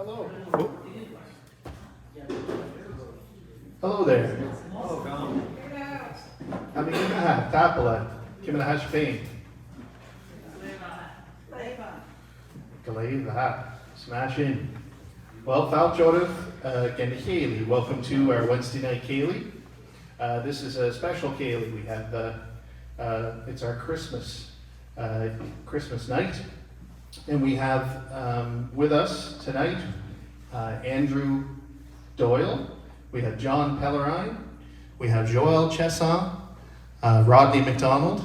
Hello. Hello there. Amina, Tapala, Kimina Hashpain. Ceilidh, smash in. Well, Fal Joseph, again, Ceilidh. Welcome to our Wednesday night Ceilidh. This is a special Ceilidh. We have, it's our Christmas night. And we have with us tonight Andrew Doyle, we have John Pellerin, we have Chiasson, Rodney McDonald,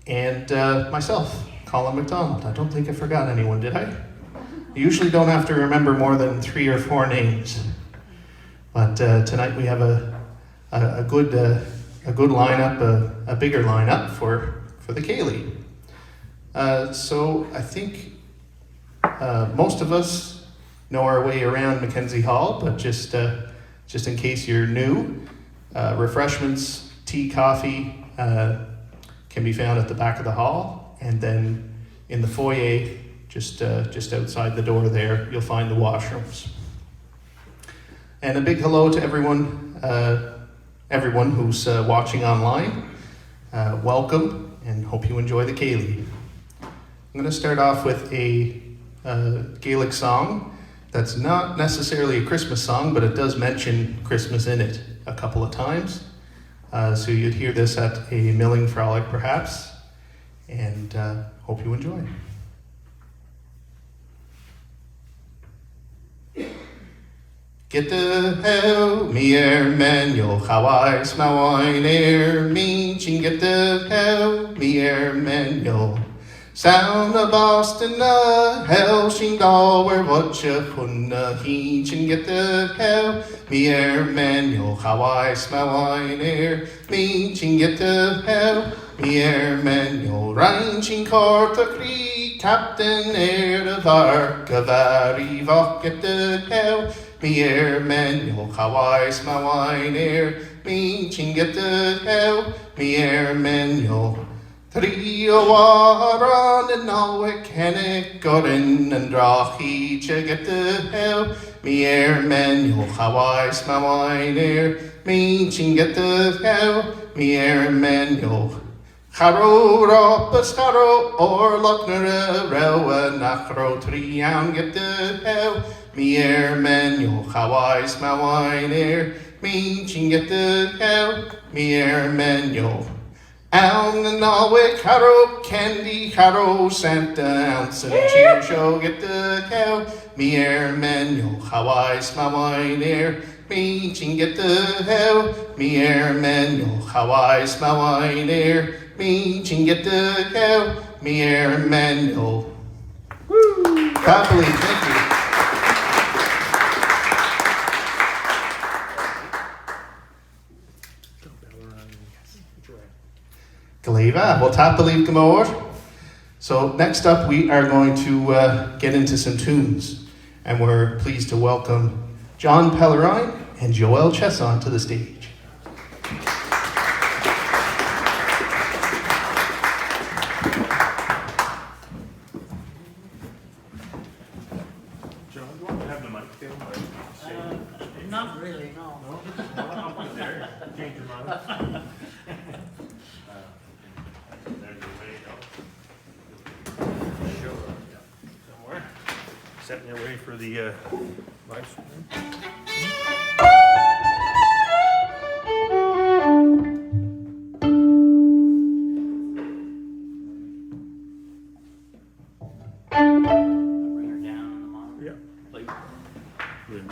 and myself, Colin McDonald. I don't think I forgot anyone, did I? I usually don't have to remember more than 3 or 4 names. But tonight we have a good lineup, a bigger lineup for the Ceilidh. So I think most of us know our way around Mackenzie Hall, but just in case you're new, refreshments, tea, coffee can be found at the back of the hall, and then in the foyer, just outside the door there, you'll find the washrooms. And a big hello to everyone who's watching online. Welcome, and hope you enjoy the Ceilidh. I'm going to start off with a Gaelic song that's not necessarily a Christmas song, but it does mention Christmas in it a couple of times. So you'd hear this at a milling frolic perhaps, and hope you enjoy. Get the hell, me Manuel, how I smell wine mean, get the hell, me Manuel. Sound of Boston, hell, shing all where what you punna heach and get the hell, me Manuel, how I smell wine mean, get the hell, me Manuel, ranching court the creek, captain of Ark of Arivok, get the hell, me Manuel, how I smell wine mean, get the hell, me Manuel. 3 war and now we can go in and draw each get the hell, me Manuel, how I smell wine mean, get the hell, me Manuel. Harrow, Roppus, Harrow, or Lochner, Row, and Nachro, 3 and get the hell, me Manuel, how I smell wine mean, get the hell, me Manuel. Elm and Norwich, Harrow, Candy, Harrow, Santa, Ounce, and Cheer Show, get the cow, me Manuel, how I smell wine mean, get the hell, me Manuel, how I smell wine mean, get the cow, me Manuel. Woo! Happily, thank you. Ceilidh, well, Tapali Gamor. So next up, we are going to get into some tunes, and we're pleased to welcome John Pellerin and Chiasson to the stage. John, do you want to have the mic down? Not really, no. No? I'll put it there. Change your mind. There's your way to go. Sure. Somewhere. Setting your way for the live stream. Bring her down on the monitor. Yeah. Like, Get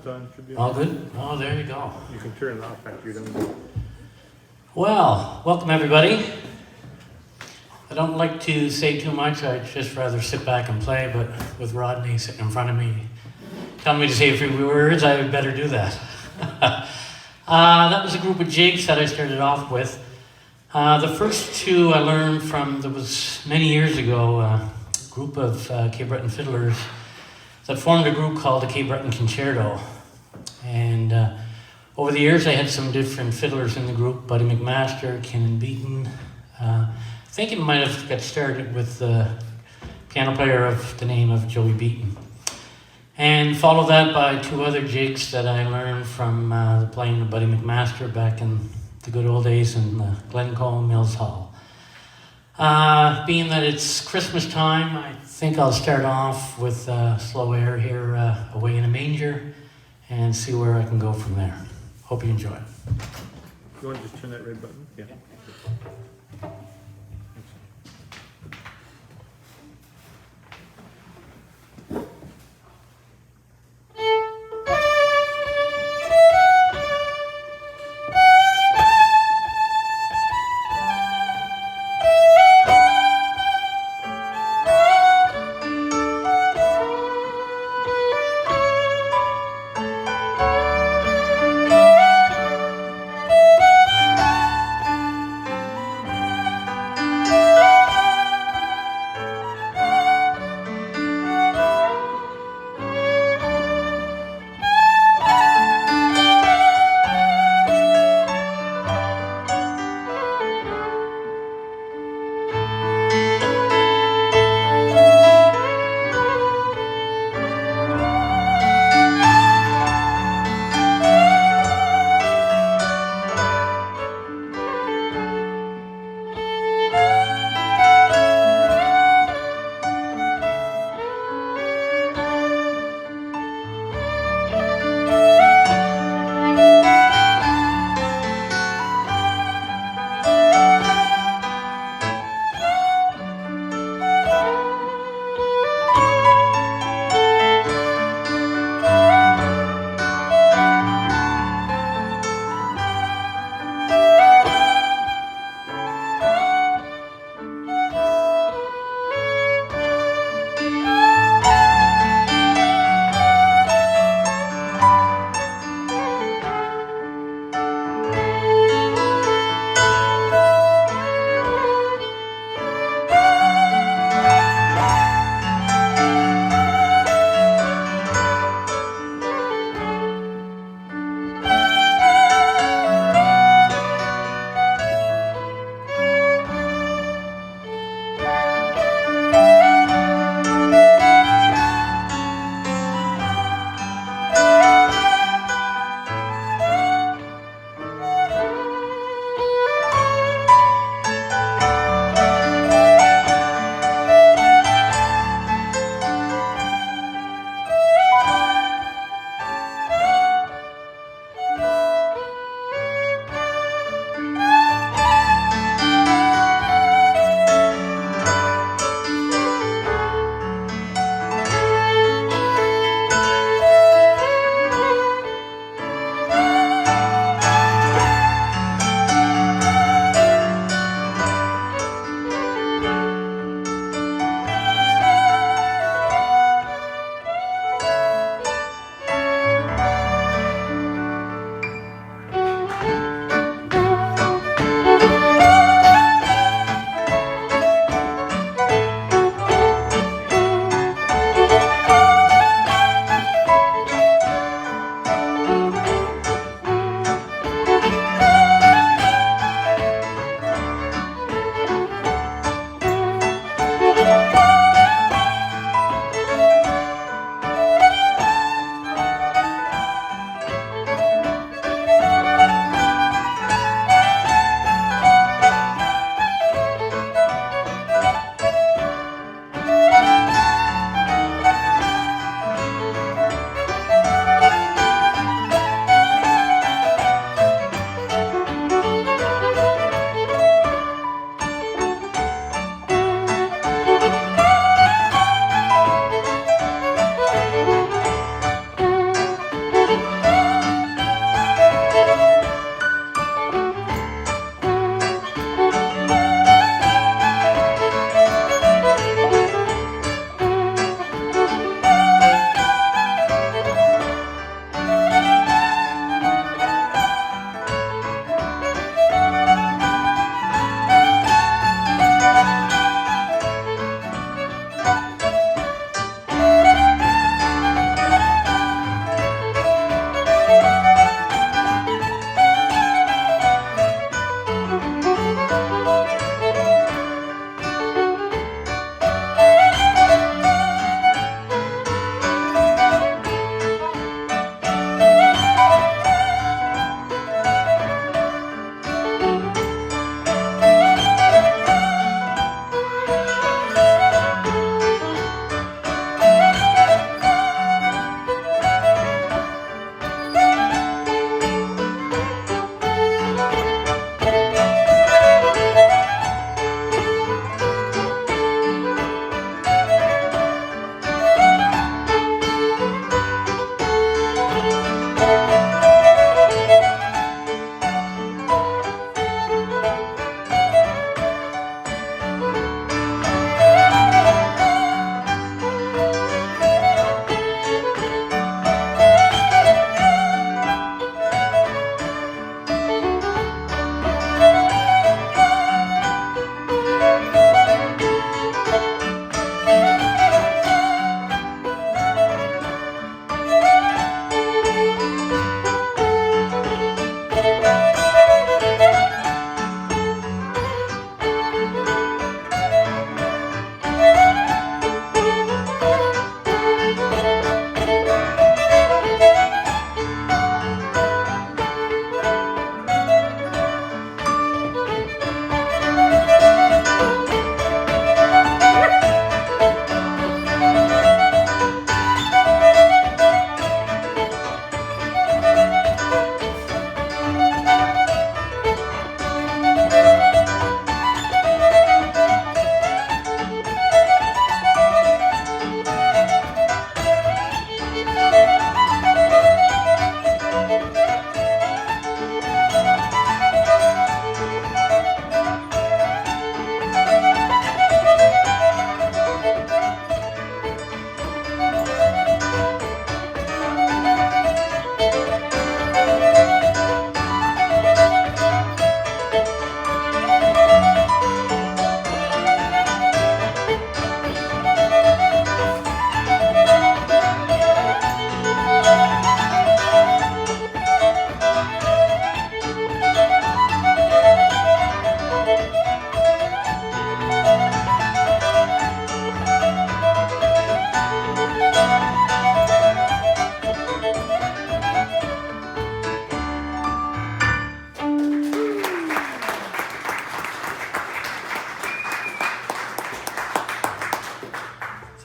it's on, should be. All good? Oh, there you go. You can turn it off after you're done. Well, welcome everybody. I don't like to say too much. I'd just rather sit back and play, but with Rodney sitting in front of me telling me to say a few words, I would better do that. That was a group of jigs that I started off with. The first two I learned from, there was many years ago, a group of Cape Breton fiddlers that formed a group called the Cape Breton Concerto. And over the years I had some different fiddlers in the group, Buddy McMaster, Ken Beaton. I think it might have got started with the piano player of the name of Joey Beaton. And followed that by two other jigs that I learned from the playing of Buddy McMaster back in the good old days in Glencoe Mills Hall. Being that it's Christmas time, I think I'll start off with Slow Air here, Away in a Manger, and see where I can go from there. Hope you enjoy. You want to just turn that red button? Yeah.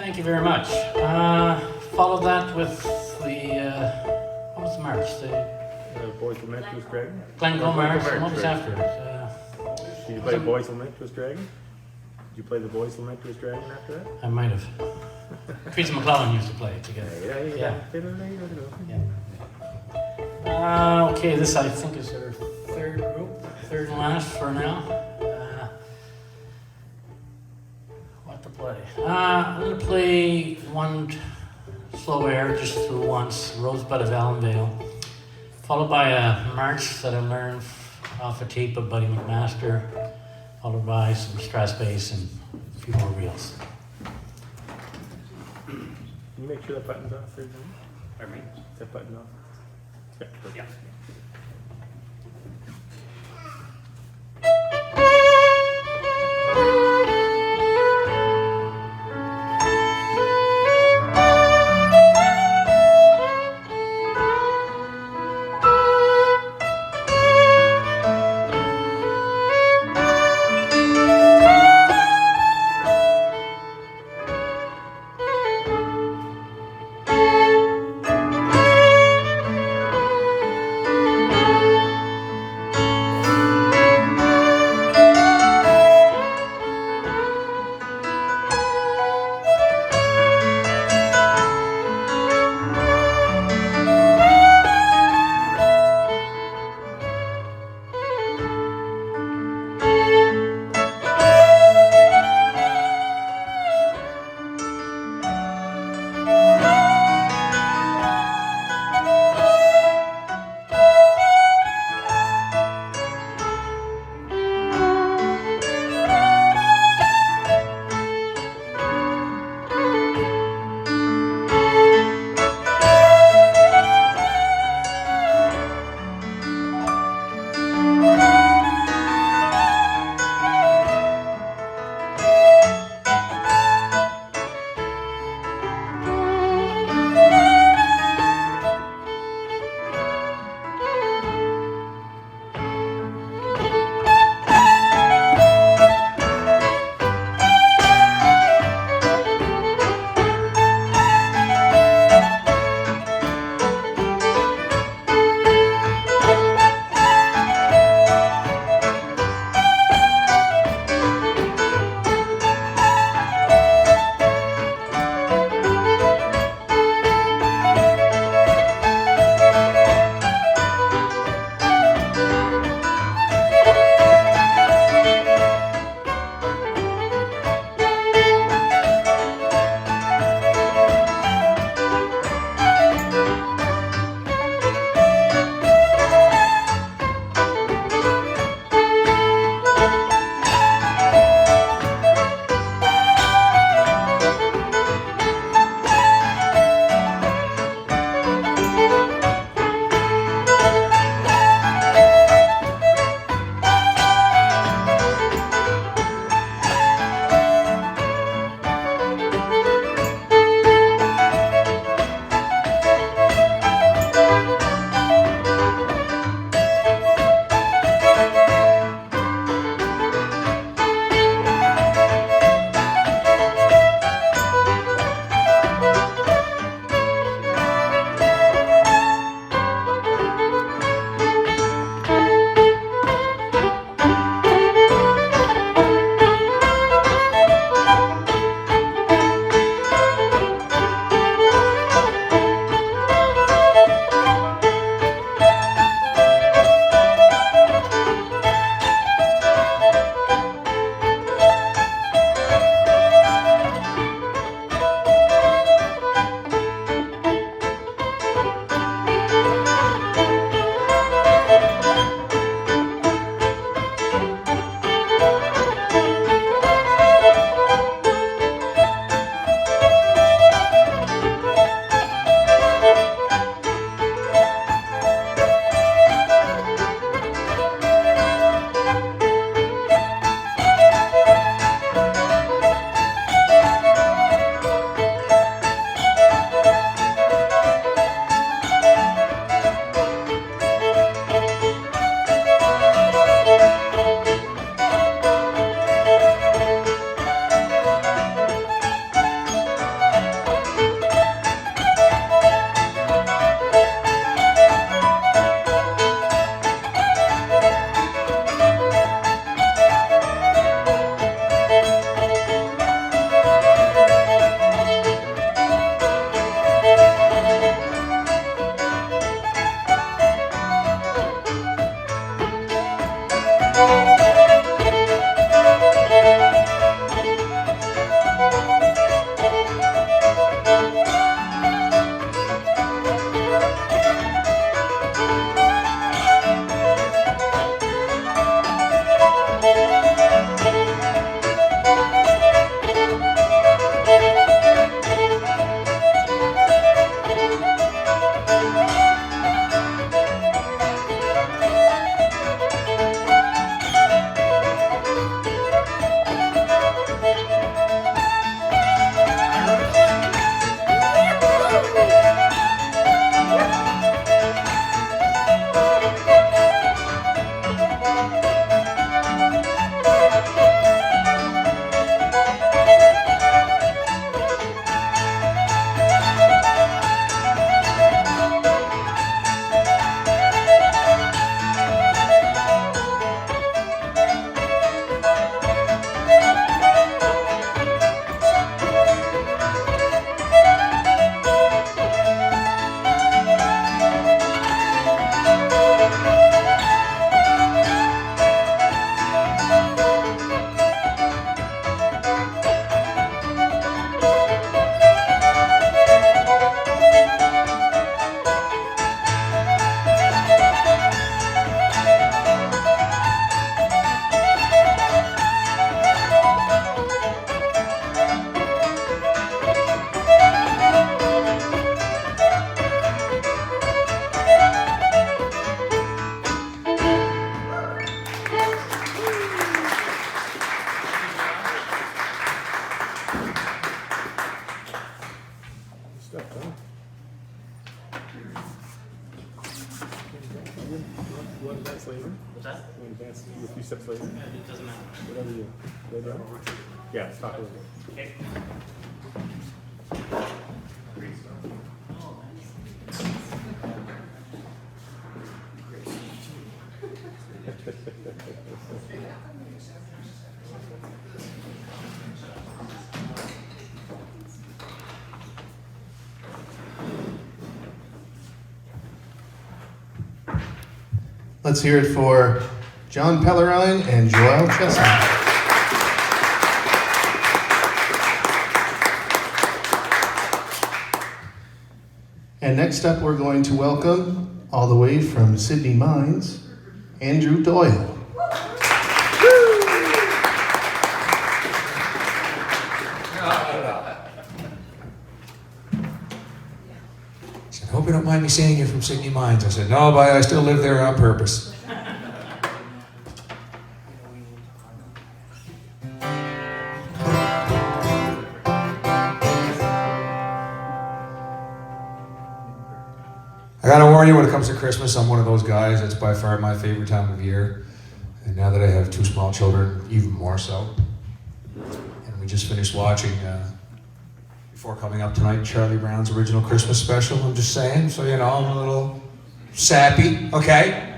Thank you very much. Followed that with the, what was the march? The Boys Lament to his Dragon? Glencoe March, and what was right. after it? Did you play Boys Lament to his Dragon? Did you play the Boys Lament to his Dragon after that? I might have. Teresa McClellan used to play it together. Yeah. Okay, this I think is our third group, third and last for now. What to play? I'm going to play one slow air just through once, Rosebud of Allenvale, followed by a march that I learned off a tape of Buddy McMaster, followed by some strass bass and a few more reels. Can you make sure that button's off there, John? Pardon me? Is that button off? Yeah. A few steps later. It doesn't matter. Whatever you go down. Yeah, let's talk a little bit. Okay. Let's hear it for John Pellerin and Joel Chiasson. And next up, we're going to welcome, all the way from Ceilidh Mines, Andrew Doyle. I hope you don't mind me saying you're from Ceilidh Mines. I said, no, but I still live there on purpose. I gotta warn you, when it comes to Christmas, I'm one of those guys. That's by far my favorite time of year. And now that I have 2 small children, even more so. And we just finished watching, before coming up tonight, Charlie Brown's original Christmas special. I'm just saying, so you know, I'm a little sappy, okay?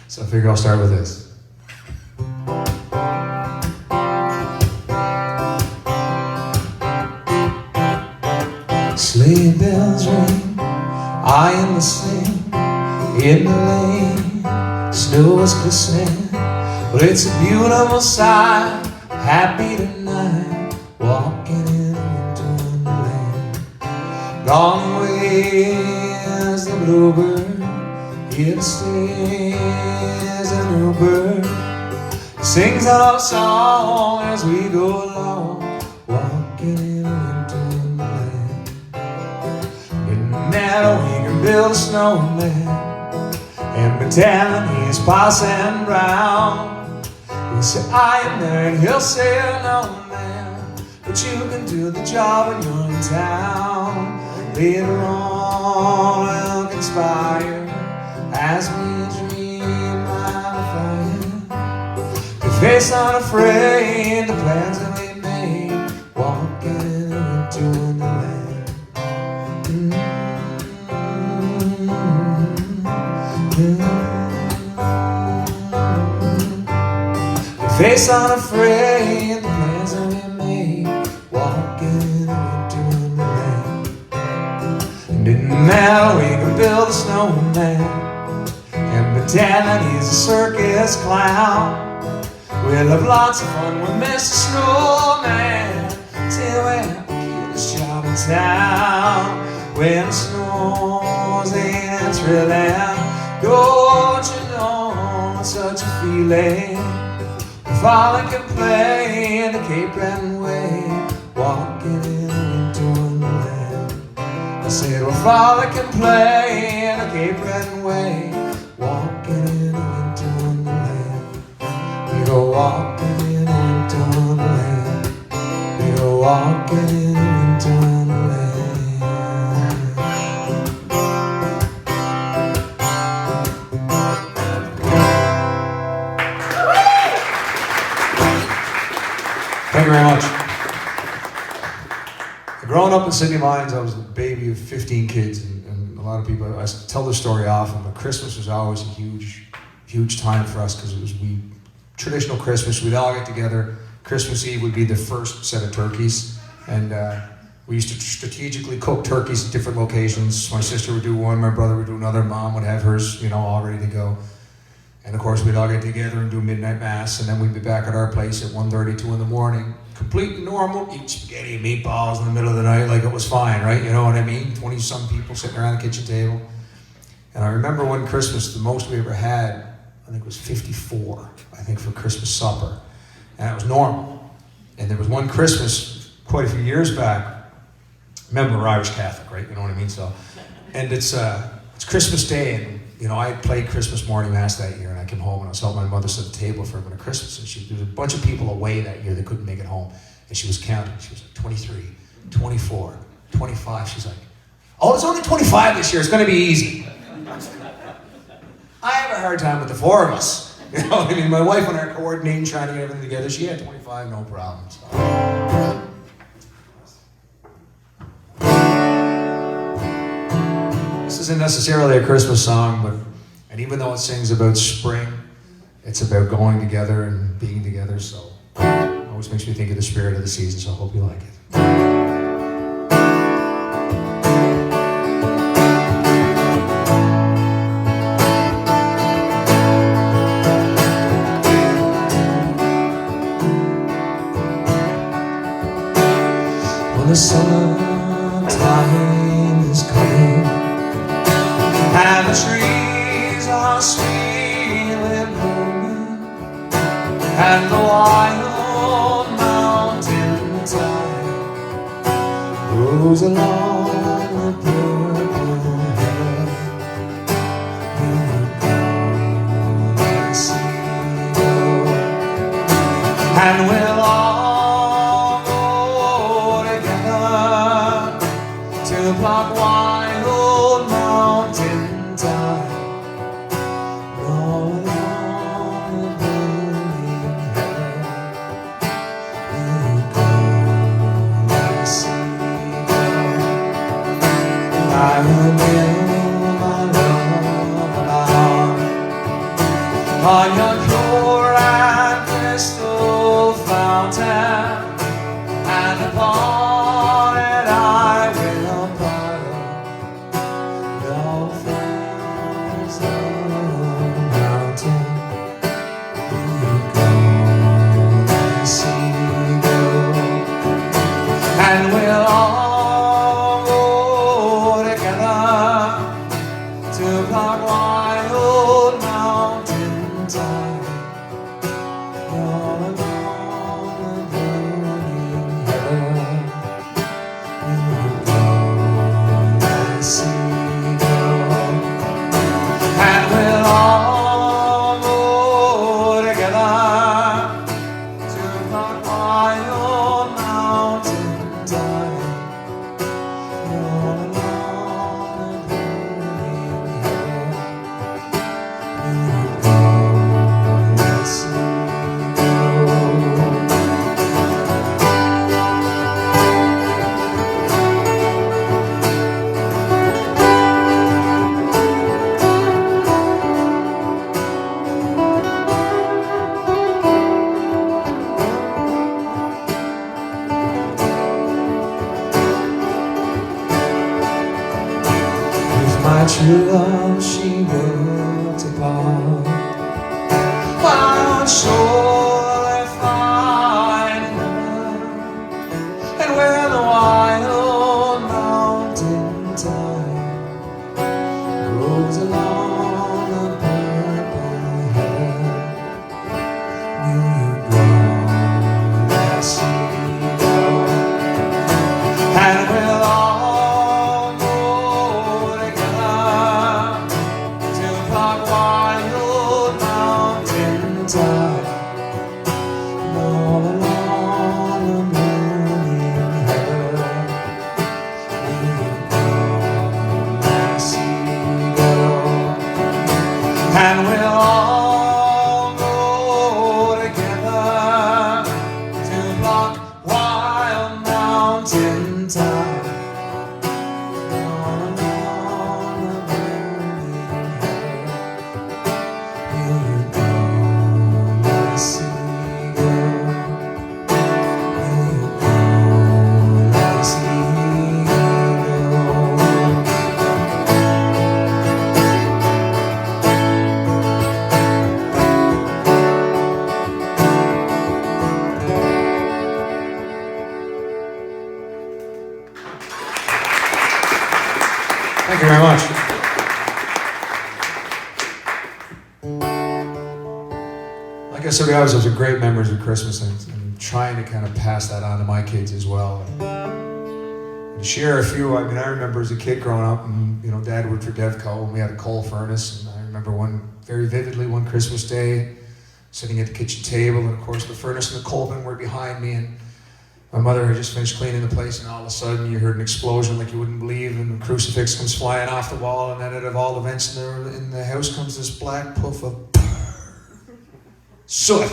So I figure I'll start with this. Sleigh bells ring, I am listening in the lane. Snow is glistening, but it's a beautiful sight. Happy tonight, walking in a winter wonderland. Gone away is the bluebird, here to stay is a new bird. He sings our song as we go along, walking in a winter wonderland. In the meadow we can build a snowman and pretend he's passing round. We say I am there and he'll say no man, but you can do the job when you're in town. Later on we'll conspire as we dream by the fire to face unafraid the plans that we made, walking in a winter wonderland. Face unafraid, the plans that we made, walking in a winter wonderland. It didn't matter, we could build a snowman and pretend that he's a circus clown. We'll have lots of fun with Mr. Snowman till we have the cutest job in town. When it snows and it's thrilling, don't you know it's such a feeling? Father can play in the Cape Breton way, walking in a winter wonderland. I said, well, Father can play in the Cape Breton way, walking in a winter wonderland. We go walking in a winter wonderland. We go walking in a winter wonderland. Thank you very much. Growing up in Ceilidh Mines, I was the baby of 15 kids, and a lot of people, I tell this story often, but Christmas was always a huge time for us because it was traditional Christmas. We'd all get together. Christmas Eve would be the first set of turkeys, and we used to strategically cook turkeys at different locations. My sister would do one, my brother would do another, Mom would have hers, all ready to go. And of course, we'd all get together and do midnight mass, and then we'd be back at our place at 1:30, 2 in the morning. Completely normal, eat spaghetti and meatballs in the middle of the night like it was fine, right? You know what I mean? 20-some people sitting around the kitchen table. And I remember one Christmas, the most we ever had, I think it was 54, I think, for Christmas supper. And it was normal. And there was one Christmas, quite a few years back, remember, we're Irish Catholic, right? You know what I mean? So, and it's Christmas Day, and I had played Christmas morning mass that year, and I came home and I was helping my mother set the table for everyone at Christmas, and there was a bunch of people away that year that couldn't make it home, and she was counting. She was like 23, 24, 25. She's like, oh, it's only 25 this year. It's going to be easy. I have a hard time with the four of us. You know, I mean, my wife and I are coordinating, trying to get everything together. She had 25, no problem. So. This isn't necessarily a Christmas song, and even though it sings about spring, it's about going together and being together. So it always makes me think of the spirit of the season. So I hope you like it. When the summertime is coming and the trees are sweetly blooming and the wild mountain tide rolls along the purple heaven, I see you, and we'll all go together to pluck wild mountain tide, rolling along the burning heaven. You go, I see you. I will build my love on your pure and crystal fountain, and upon it I will pile the flowers of the mountain. You go, I see you go, and we'll all go together to pluck wild mountain tide, all along the burning heaven. You go, I see you go, and we'll all go together to pluck wild mountain tide, all along the burning heaven. You go, I see you go. With my true love she built upon wild shore fine and where the wild mountain tide rolls along the purple heaven. You go, I see you go, and we'll all go together to pluck wild mountain tide, all along the burning heaven. You go, I see you go, and we'll all go together to pluck wild mountain tide, all along the burning heaven. You go, I see you go, you go, I see you go. Thank you very much. Like I said, we always have some great memories of Christmas, and trying to kind of pass that on to my kids as well. And share a few. I mean, I remember as a kid growing up, and Dad worked for Devco, and we had a coal furnace. And I remember very vividly one Christmas day, sitting at the kitchen table, and of course the furnace and the coal bin were behind me, and My mother had just finished cleaning the place, and all of a sudden you heard an explosion like you wouldn't believe, and the crucifix comes flying off the wall, and then out of all the vents in the house comes this black puff of soot.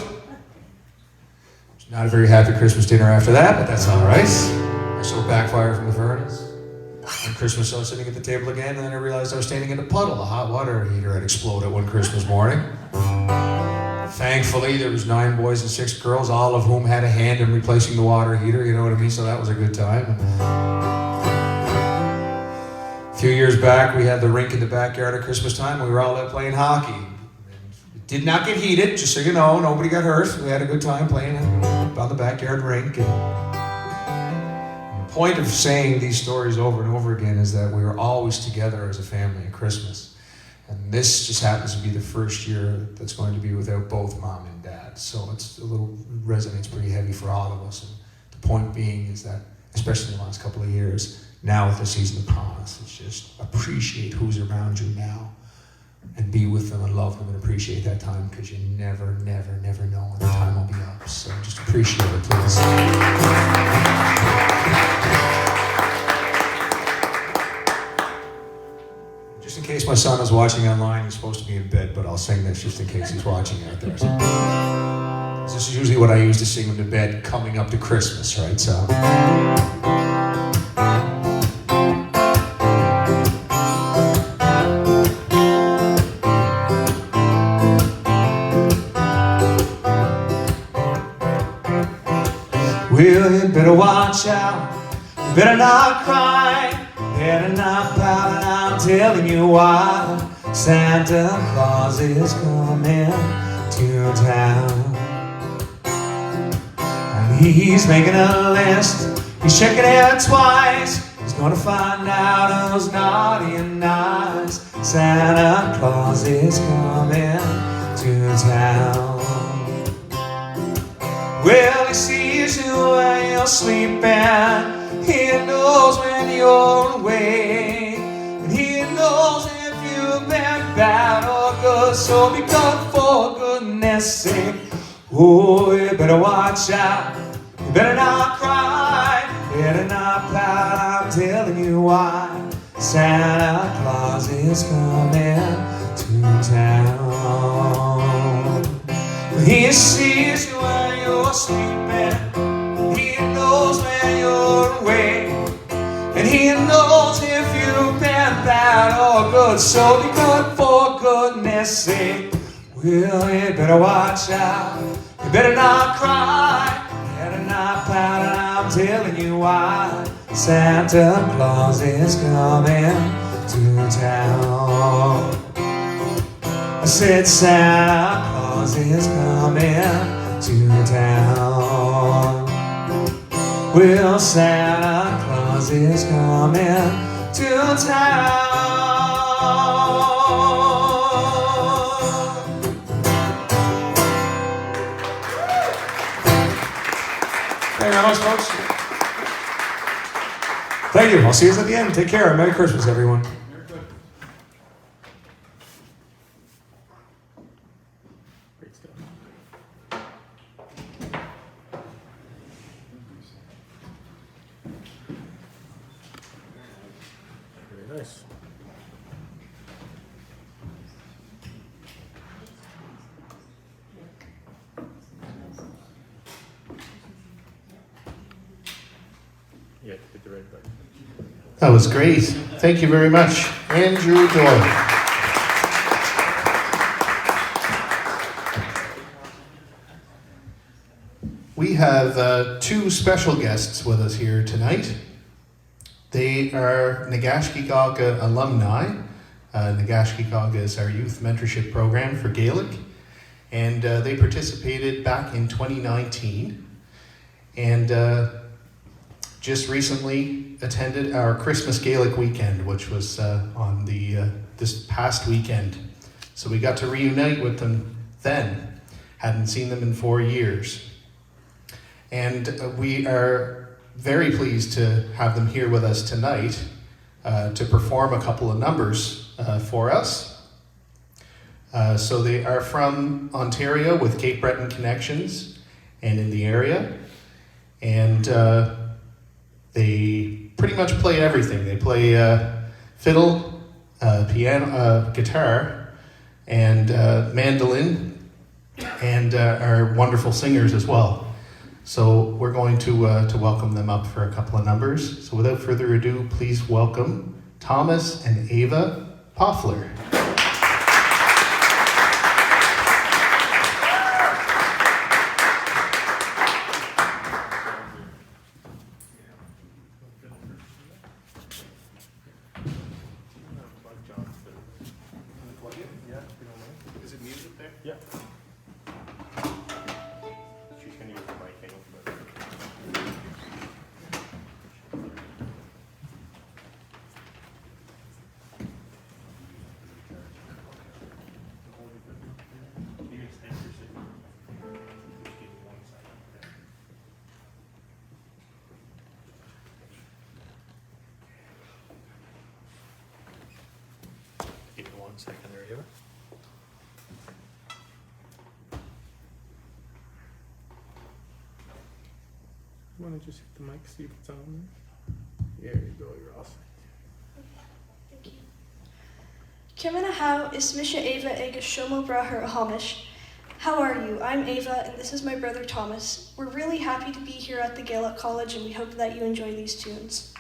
It's not a very happy Christmas dinner after that, but that's all right. I saw backfire from the furnace. On Christmas, I was sitting at the table again, and then I realized I was standing in a puddle. The hot water heater had exploded one Christmas morning. Thankfully, there was 9 boys and 6 girls, all of whom had a hand in replacing the water heater, you know what I mean? So that was a good time. A few years back, we had the rink in the backyard at Christmas time. We were all out playing hockey. It did not get heated, just so you know. Nobody got hurt. We had a good time playing on the backyard rink. And the point of saying these stories over and over again is that we were always together as a family at Christmas. And this just happens to be the first year that's going to be without both mom and dad. So it's a little resonates pretty heavy for all of us. And the point being is that, especially in the last couple of years, now with the season upon us, it's just appreciate who's around you now and be with them and love them and appreciate that time, because you never, never, never know when the time will be up. So just appreciate it, please. Just in case my son is watching online, he's supposed to be in bed, but I'll sing this just in case he's watching out there. So, this is usually what I use to sing him to bed coming up to Christmas, right? So. Well, you better watch out, you better not cry, better not pout, and I'm telling you why. Santa Claus is coming to town, and he's making a list, he's checking it twice. He's gonna find out who's naughty and nice. Santa Claus is coming to town. Well, he sees you when you're sleeping, he knows when you're awake, and he knows if you've been bad or good, so be good for goodness sake. Oh, you better watch out, you better not cry, better not pout, I'm telling you why. Santa Claus is coming to town. He sees you when you're sleeping, he knows when you're awake, and he knows if you've been bad or good, so be good for goodness sake. Well, you better watch out, you better not cry, better not pout, and I'm telling you why. Santa Claus is coming to town. I said Santa Claus is coming to town. Well, Santa Claus is coming to town. Thank you very much, folks. Thank you. I'll see you at the end. Take care. Merry Christmas, everyone. Great stuff. Very nice. Yeah, get the red button. That was great. Thank you very much, Andrew Doyle. We have 2 special guests with us here tonight. They are Nagashkikaga alumni. Nagashkikaga is our youth mentorship program for Gaelic, and they participated back in 2019, and just recently attended our Christmas Gaelic weekend, which was on this past weekend. So we got to reunite with them then. Hadn't seen them in 4 years. And we are very pleased to have them here with us tonight to perform a couple of numbers for us. So they are from Ontario with Cape Breton connections and in the area. and they pretty much play everything. They play fiddle, piano, guitar, and mandolin, and are wonderful singers as well. So we're going to welcome them up for a couple of numbers. So without further ado, please welcome Thomas and Ava Poffler. Is it music there? Yeah. She's gonna use the mic angle, but. You can stand for a second. Just give me 1 second there. Give me 1 second there, Eva. You want to just hit the mic, see if it's on there? There you go, you're all set. Thank you. Kemana how is Misha Ava ega shomo braher hamish. How are you? I'm Ava, and this is my brother Thomas. We're really happy to be here at the Gaelic College, and we hope that you enjoy these tunes.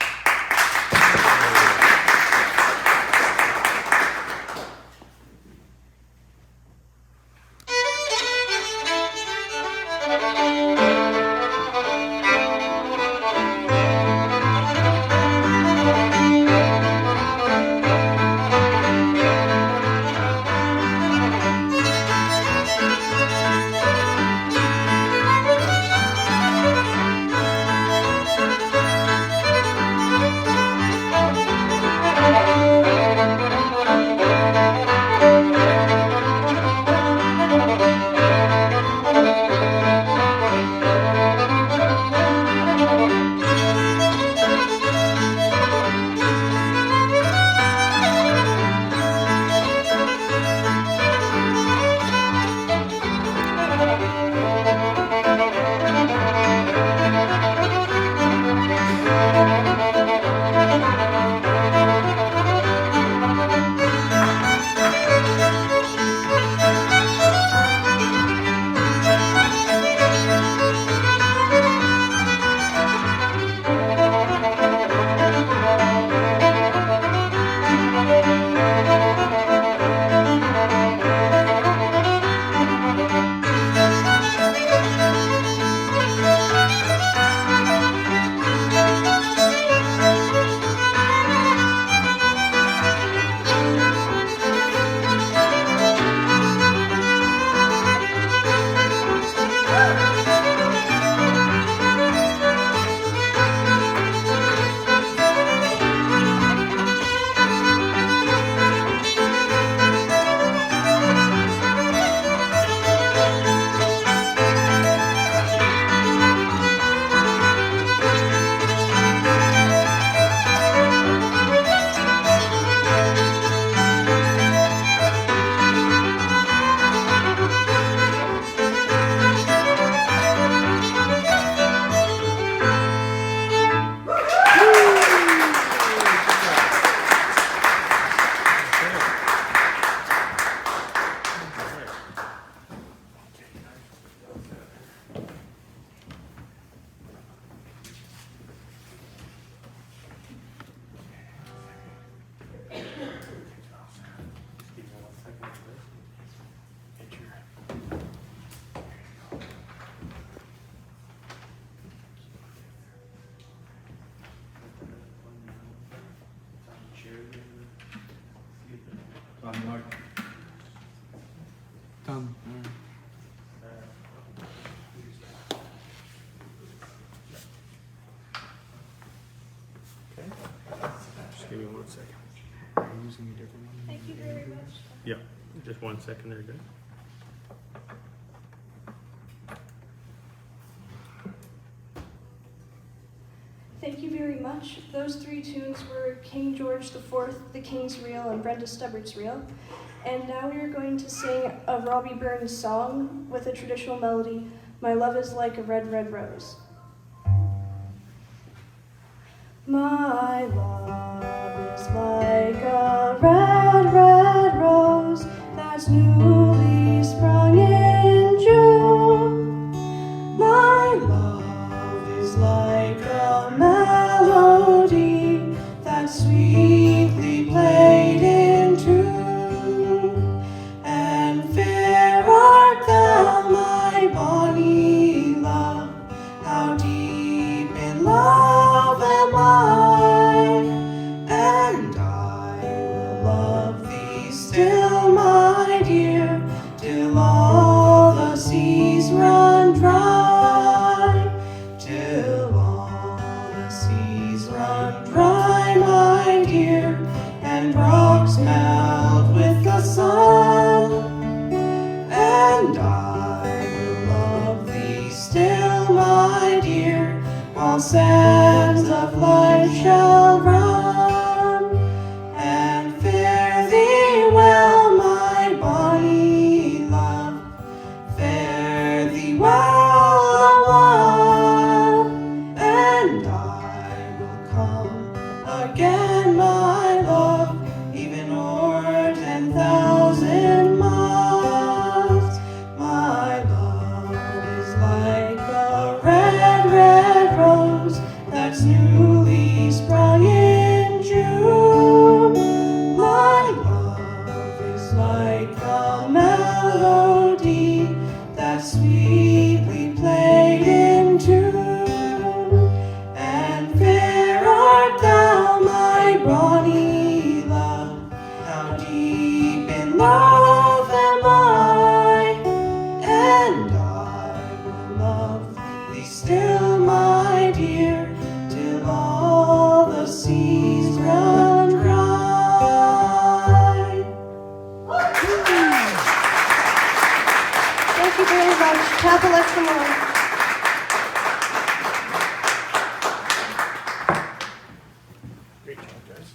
Done. Okay. Just give me 1 second. Are you using a different one? Thank you very much. Yeah, just 1 second there, good. Thank you very much. Those three tunes were King George IV, The King's Reel, and Brenda Stubbert's Reel. And now we are going to sing a Robbie Burns song with a traditional melody, My Love is Like a Red, Red Rose. My love is like a red, red rose that's newly sprung in June. My love is like a melody that's sweetly played in tune. And fair art thou, my bonny love, how deep in love am I, and I will love thee still, my dear, till all the seas run dry, till all the seas run dry, my dear, and rocks melt with the sun, and I will love thee still, my dear, while sands of life shall run, and fare thee well, my bonny love, fare thee well a while, and I will come again, my love, even o'er 10,000 miles. My love is like a red, red rose that's newly sprung in June. My love is like a melody that's sweetly played in tune. And fair art thou, my bonny love, how deep in love am I, and I will love thee still, my dear, till all the seas run dry. Thank you very much. Clap a little more. Great job, guys.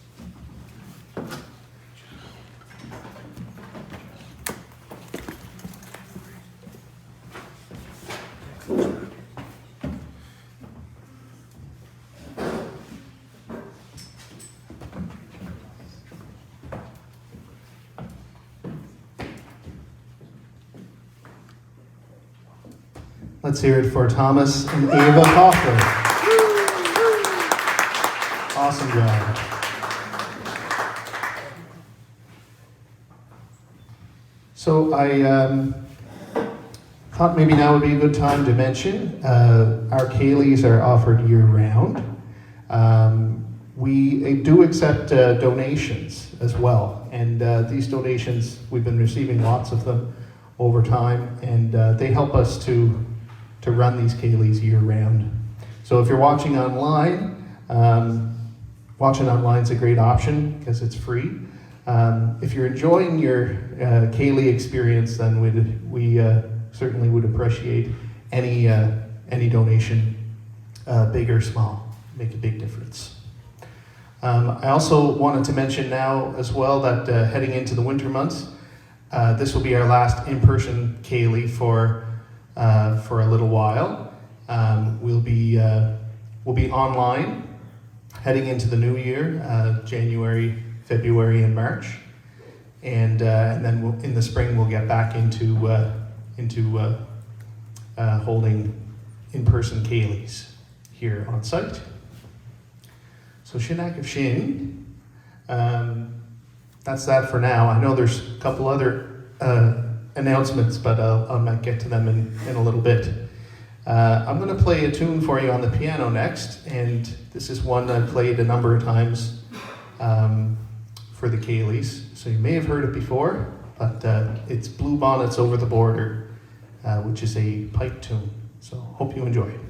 Let's hear it for Thomas and Ava Hoffler. Awesome job. So I thought maybe now would be a good time to mention our Ceilidhs are offered year-round. We do accept donations as well, and these donations, we've been receiving lots of them over time, and they help us to run these Ceilidhs year-round. So if you're watching online, watching online is a great option because it's free. If you're enjoying your Ceilidh experience, then we certainly would appreciate any donation, big or small, make a big difference. I also wanted to mention now as well that heading into the winter months, this will be our last in-person Ceilidh for a little while. We'll be online heading into the new year, January, February, and March, and then in the spring we'll get back into holding in-person Ceilidhs here on site. So Shinach of Shin, that's that for now. I know there's a couple other announcements, but I might get to them in a little bit. I'm going to play a tune for you on the piano next, and this is one I've played a number of times for the Ceilidhs, so you may have heard it before, but it's Blue Bonnets Over the Border, which is a pipe tune, so hope you enjoy it.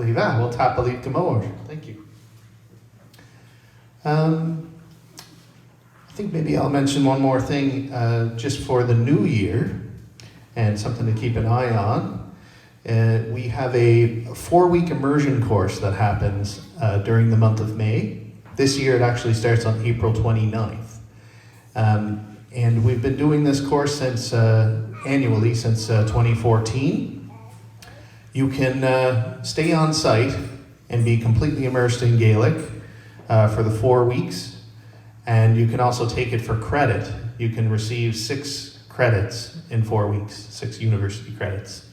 Leave we'll tap a leaf to more. Thank you. I think maybe I'll mention one more thing just for the new year and something to keep an eye on. We have a 4-week immersion course that happens during the month of May. This year it actually starts on April 29th. And we've been doing this course since annually since 2014. You can stay on site and be completely immersed in Gaelic for the 4 weeks. And you can also take it for credit. You can receive 6 credits in 4 weeks, 6 university credits.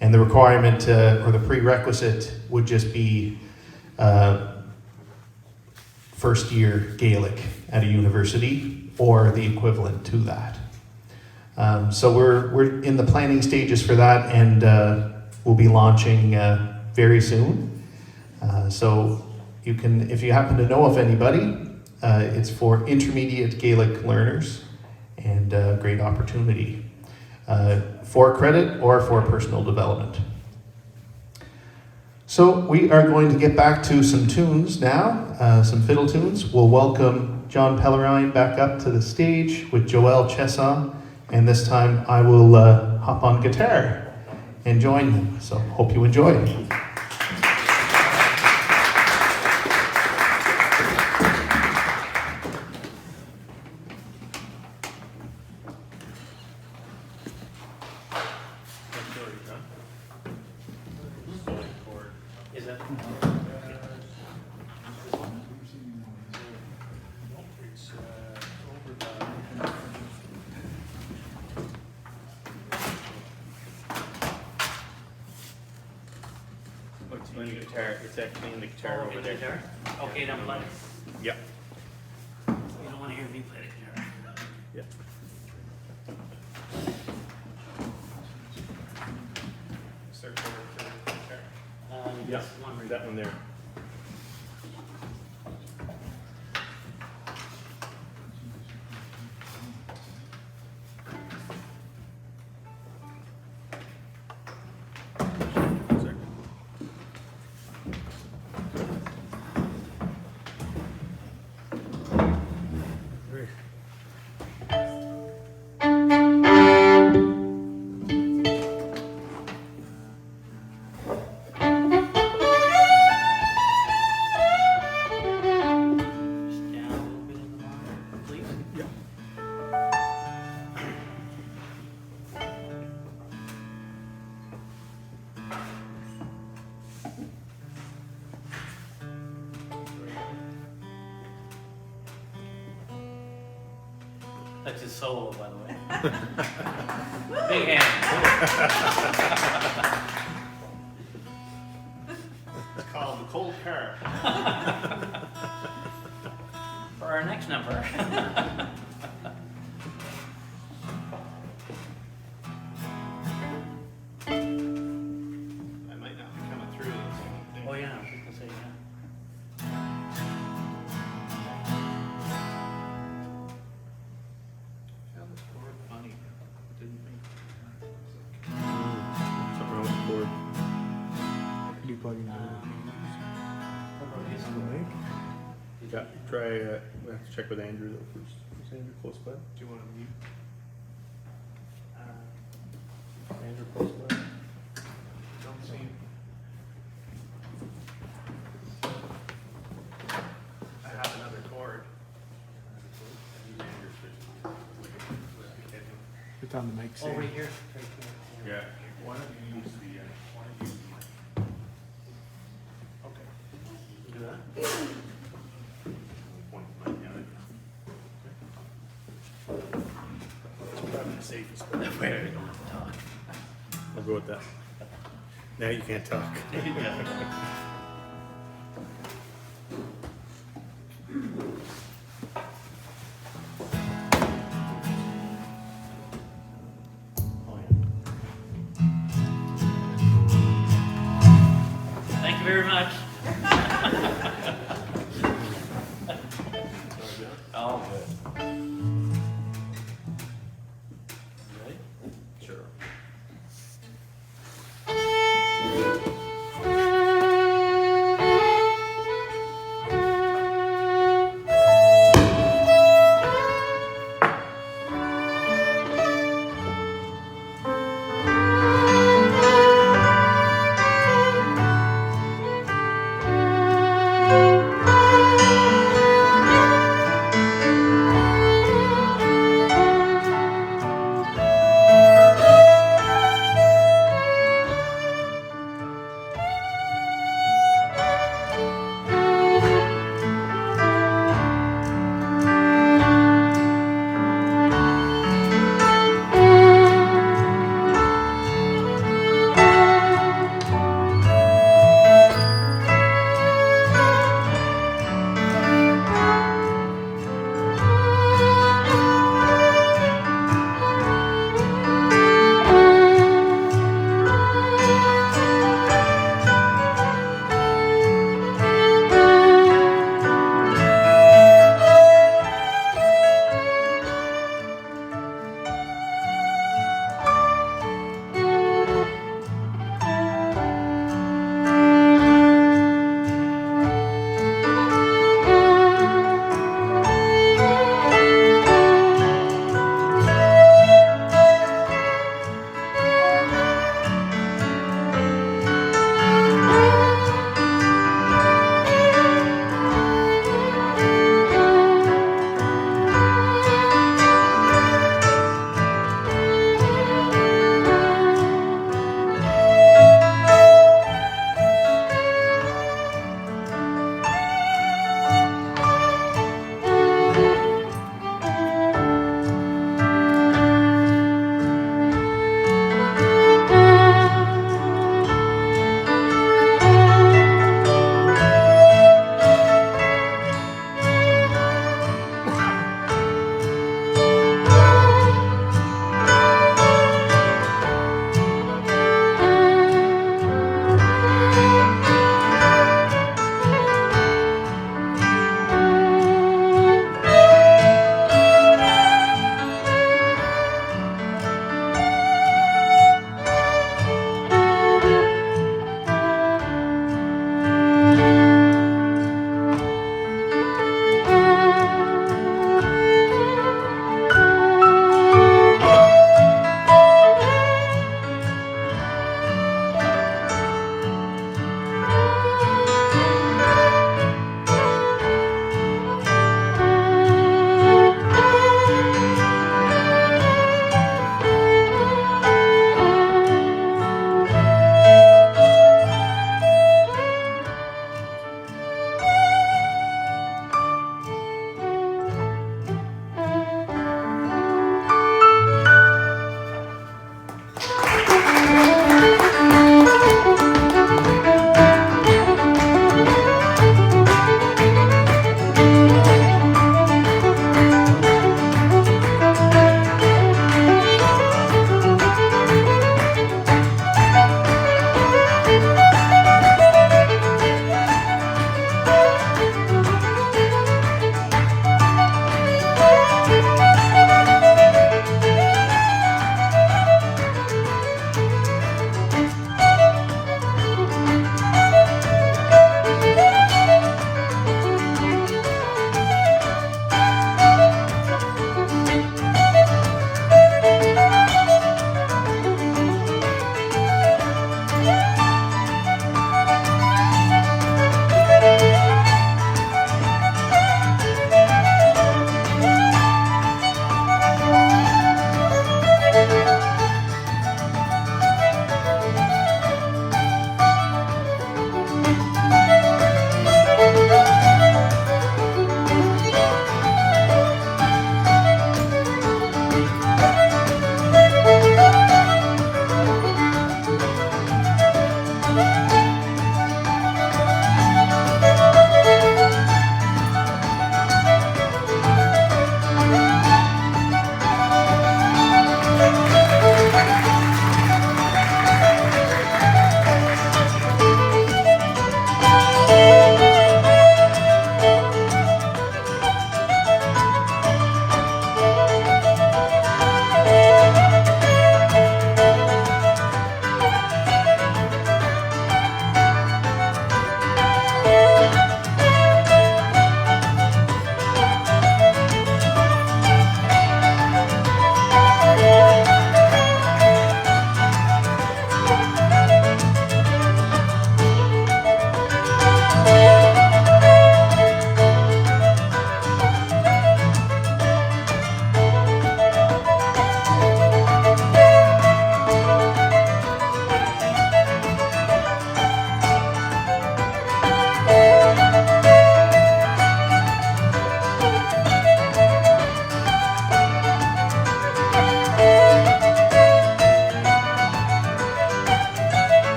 And the requirement or the prerequisite would just be first year Gaelic at a university or the equivalent to that. So we're in the planning stages for that, and we'll be launching very soon. So you can, if you happen to know of anybody, it's for intermediate Gaelic learners, and a great opportunity for credit or for personal development. So we are going to get back to some tunes now, some fiddle tunes. We'll welcome John Pellerin back up to the stage with Doyle Chiasson, and this time I will hop on guitar and join them. So hope you enjoy. Is that? It's in the guitar. It's actually in the guitar over there. Guitar? Okay, then play. Yeah. You don't want to hear me play the guitar. Yeah. Start over to the guitar. Yes, one right That one there. Down a little bit in the monitor, please. That's his solo, by the way. Big hand. It's called the Cold Car. For our next number. I might not be coming through this thing. Oh yeah, people say yeah. Found this board funny. Didn't think. Something wrong with the board. Could you plug in the Yeah, try, we have to check with Andrew though first. Is Andrew close by? Do you want to mute? Andrew close by? Don't see him. I have another cord. It's on the mic Oh, stand. right here. Yeah. Why don't you use the, Okay. Do that. Point my gun. It's probably the safest. But that way I don't have to talk. I'll go with that. Now you can't talk. Thank you very much. All good. Ready? Sure.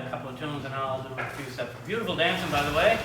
a couple of tunes and I'll do a few steps. Beautiful dancing, by the way.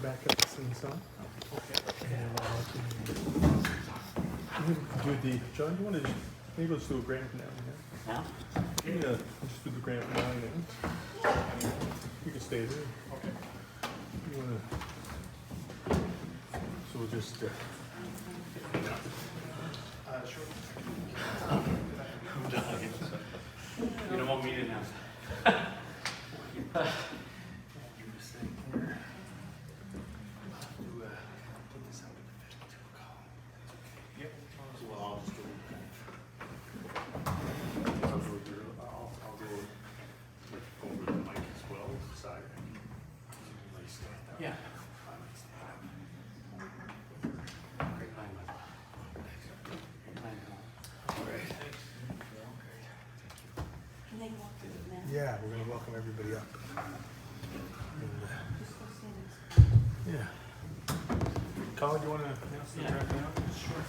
back up to sing song. And do the John. You want to maybe let's do a grand finale now. Yeah? Yeah, just do the grand finale now. You can stay there. Okay. You want to? So we'll just. Sure. You don't want me to announce. Yeah. Great plan, Michael. Great plan. Yeah, we're gonna welcome everybody up. And, yeah. Colin, do you want to announce the wrapping up? Sure.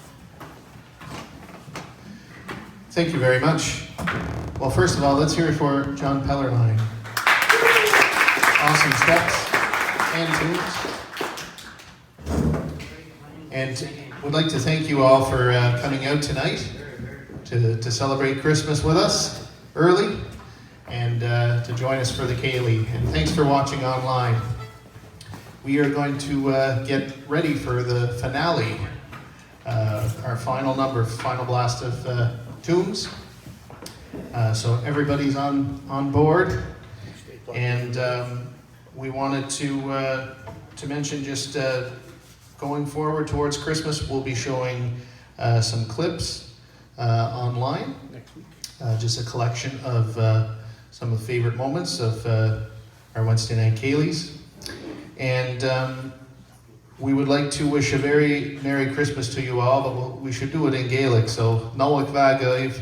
Thank you very much. Well, first of all, let's hear it for John Pellerin. Awesome steps and tunes. And would like to thank you all for coming out tonight to celebrate Christmas with us early and to join us for the Ceilidh. And thanks for watching online. We are going to get ready for the finale, our final number, final blast of tunes. So everybody's on board, and we wanted to mention just going forward towards Christmas, we'll be showing some clips online, Next week. just a collection of some of the favorite moments of our Wednesday night Ceilidhs. And we would like to wish a very Merry Christmas to you all, but we should do it in Gaelic. So, Noach Vagav,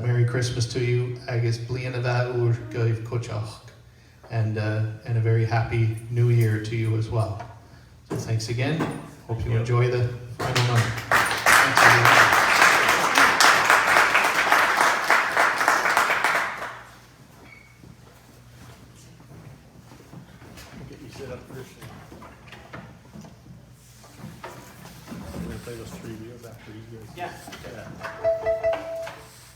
Merry Christmas to you, agus Bliana Ur Gav Kuchach, and a very happy New Year to you as well. So, thanks again. Hope you enjoy the final number. Thanks, everyone. Get you set up first. We're going to play those 3 reels after you guys. Yeah.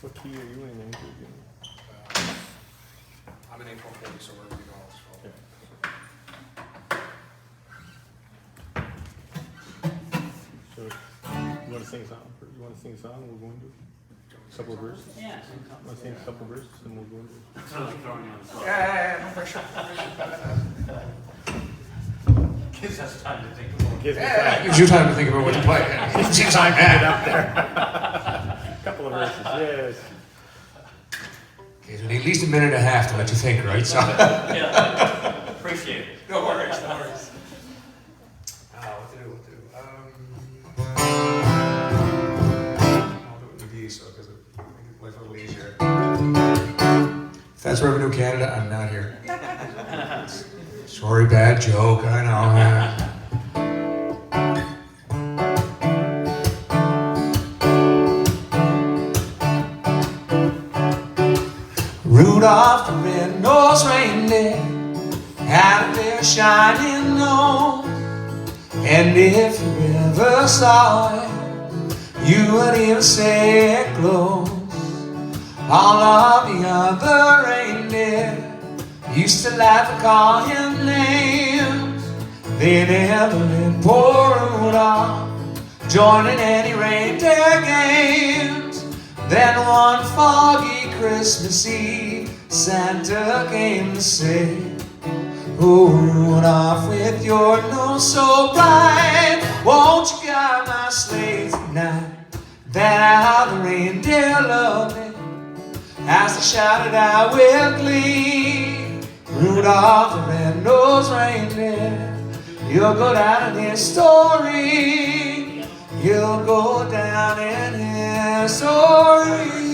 What key are you in again? I'm in April 40, so wherever you go, I'll just follow. So, you want to sing a song? You want to sing a song and we'll go into it? A couple of verses? Yeah. Want to sing a couple of verses and we'll go into it? Totally throwing you on the spot. Yeah, no pressure. Gives us time to think about it. Gives me Yeah, time. it gives you time to think about what to play. Seems time to get up there. Couple of verses, yes. Okay, so we need at least a minute and a half to let you think, right? So. Yeah. Appreciate it. No worries, no worries. What to do? I'll do it with these, so because it makes life a little easier. If that's Revenue Canada, I'm not here. Sorry, bad joke, I know. Rudolph the red-nosed reindeer had a very shining nose, and if you ever saw it, you would even say it glows. All of the other reindeer used to laugh and call him names. They never let poor Rudolph join in any reindeer games. Then one foggy Christmas Eve, Santa came to say, "Oh, Rudolph, with your nose so bright, won't you guide my sleigh tonight?" Then how the reindeer loved me as they shouted out with glee, "Rudolph the red-nosed reindeer, you'll go down in history. You'll go down in history."